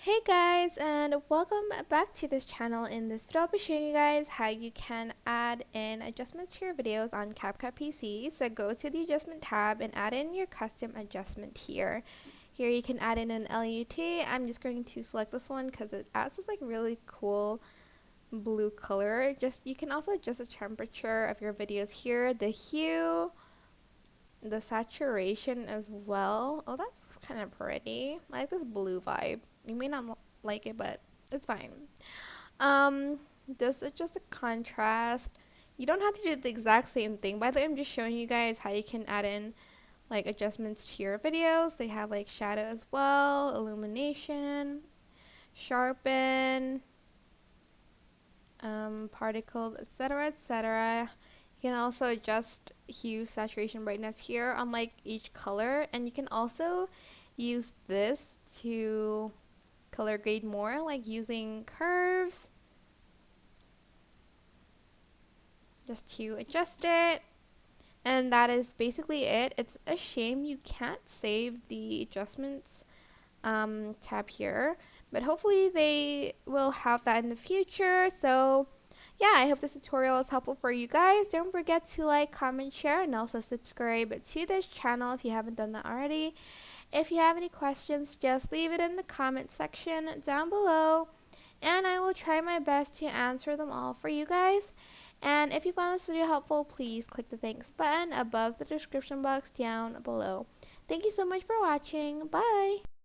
Hey guys, and welcome back to this channel. In this video I'll be showing you guys how you can add in adjustments to your videos on CapCut PC. So go to the adjustment tab and add in your custom adjustment here. Here you can add in an LUT. I'm just going to select this one because it adds this like really cool blue color. You can also adjust the temperature of your videos here, the hue, the saturation as well. Oh, that's kind of pretty. I like this blue vibe. You may not like it, but it's fine. This is just a contrast. You don't have to do the exact same thing. By the way, I'm just showing you guys how you can add in like adjustments to your videos. They have like shadow as well, illumination, sharpen, particles, etc., etc. You can also adjust hue, saturation, brightness here on like each color, and you can also use this to color grade more, like using curves just to adjust it. And that is basically it. It's a shame you can't save the adjustments tab here, but hopefully they will have that in the future. So yeah, I hope this tutorial is helpful for you guys. Don't forget to like, comment, share, and also subscribe to this channel if you haven't done that already. If you have any questions, just leave it in the comment section down below, and I will try my best to answer them all for you guys. And if you found this video helpful, please click the thanks button above the description box down below. Thank you so much for watching. Bye!